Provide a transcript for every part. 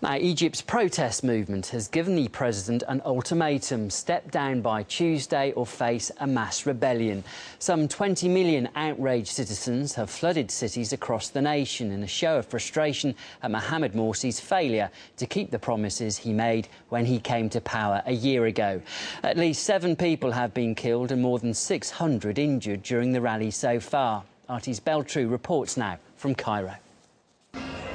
Now, Egypt's protest movement has given the president an ultimatum: step down by Tuesday or face a mass rebellion. Some 20 million outraged citizens have flooded cities across the nation in a show of frustration at Mohamed Morsi's failure to keep the promises he made when he came to power a year ago. At least 7 people have been killed and more than 600 injured during the rally so far. Artis Beltrou reports now from Cairo.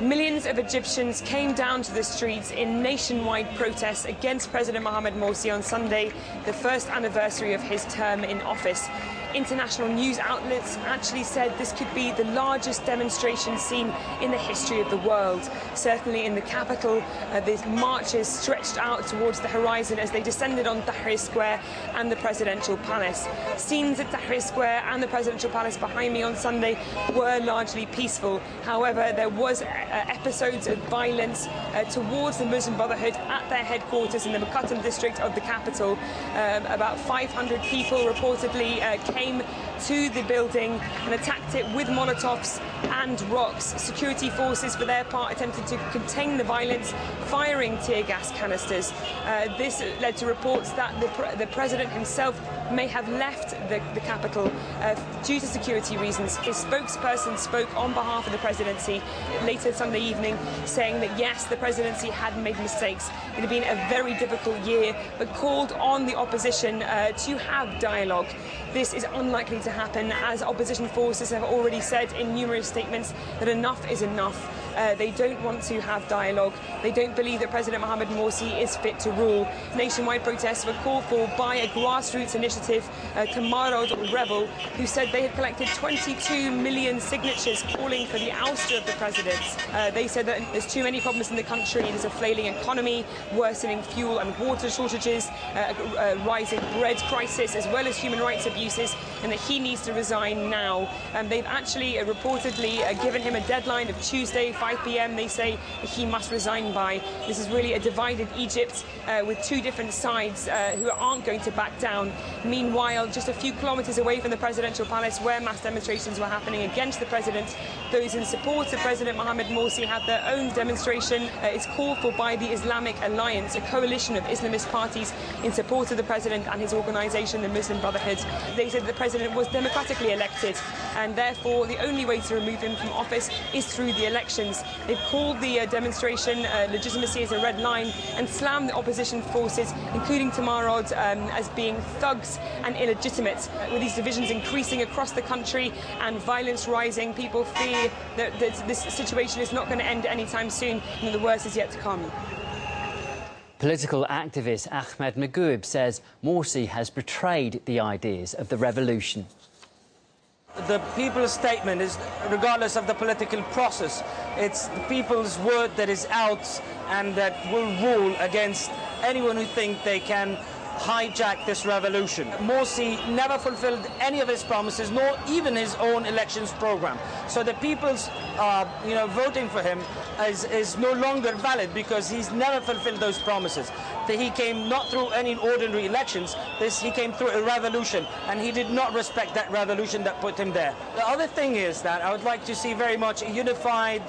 Millions of Egyptians came down to the streets in nationwide protests against President Mohamed Morsi on Sunday, the first anniversary of his term in office. International news outlets actually said this could be the largest demonstration seen in the history of the world. Certainly in the capital, the marches stretched out towards the horizon as they descended on Tahrir Square and the Presidential Palace. Scenes at Tahrir Square and the Presidential Palace behind me on Sunday were largely peaceful. However, there was episodes of violence towards the Muslim Brotherhood at their headquarters in the Muqattam district of the capital. About 500 people reportedly came to the building and attacked it with Molotovs and rocks. Security forces, for their part, attempted to contain the violence, firing tear gas canisters. This led to reports that the president himself may have left the capital due to security reasons. His spokesperson spoke on behalf of the presidency later Sunday evening, saying that yes, the presidency had made mistakes. It had been a very difficult year, but called on the opposition to have dialogue. This is unlikely to happen, as opposition forces have already said in numerous statements that enough is enough. They don't want to have dialogue. They don't believe that President Mohamed Morsi is fit to rule. Nationwide protests were called for by a grassroots initiative, Tamarod Rebel, who said they had collected 22 million signatures calling for the ouster of the president. They said that there's too many problems in the country. There's a flailing economy, worsening fuel and water shortages, rising bread crisis, as well as human rights abuses, and that he needs to resign now. They've actually reportedly given him a deadline of Tuesday, 5 p.m. They say he must resign by. This is really a divided Egypt with 2 different sides who aren't going to back down. Meanwhile, just a few kilometres away from the Presidential Palace, where mass demonstrations were happening against the president, those in support of President Mohamed Morsi had their own demonstration. It's called for by the Islamic Alliance, a coalition of Islamist parties in support of the president and his organisation, the Muslim Brotherhood. They said the president was democratically elected, and therefore the only way to remove him from office is through the elections. They've called the demonstration legitimacy as a red line and slammed the opposition forces, including Tamarod, as being thugs and illegitimate. With these divisions increasing across the country and violence rising, people fear that this situation is not going to end anytime soon and that the worst is yet to come. Political activist Ahmed Magoub says Morsi has betrayed the ideas of the revolution. The people's statement is, regardless of the political process, it's the people's word that is out and that will rule against anyone who think they can hijack this revolution. Morsi never fulfilled any of his promises, nor even his own elections program. So the people's voting for him is no longer valid, because he's never fulfilled those promises. He came not through any ordinary elections, he came through a revolution, and he did not respect that revolution that put him there. The other thing is that I would like to see very much a unified,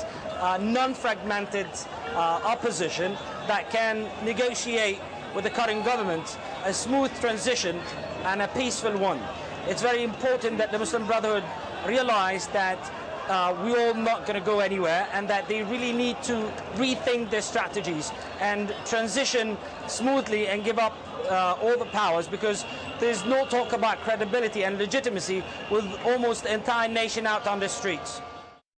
non-fragmented opposition that can negotiate with the current government a smooth transition and a peaceful one. It's very important that the Muslim Brotherhood realize that we're all not going to go anywhere, and that they really need to rethink their strategies and transition smoothly and give up all the powers, because there's no talk about credibility and legitimacy with almost the entire nation out on the streets.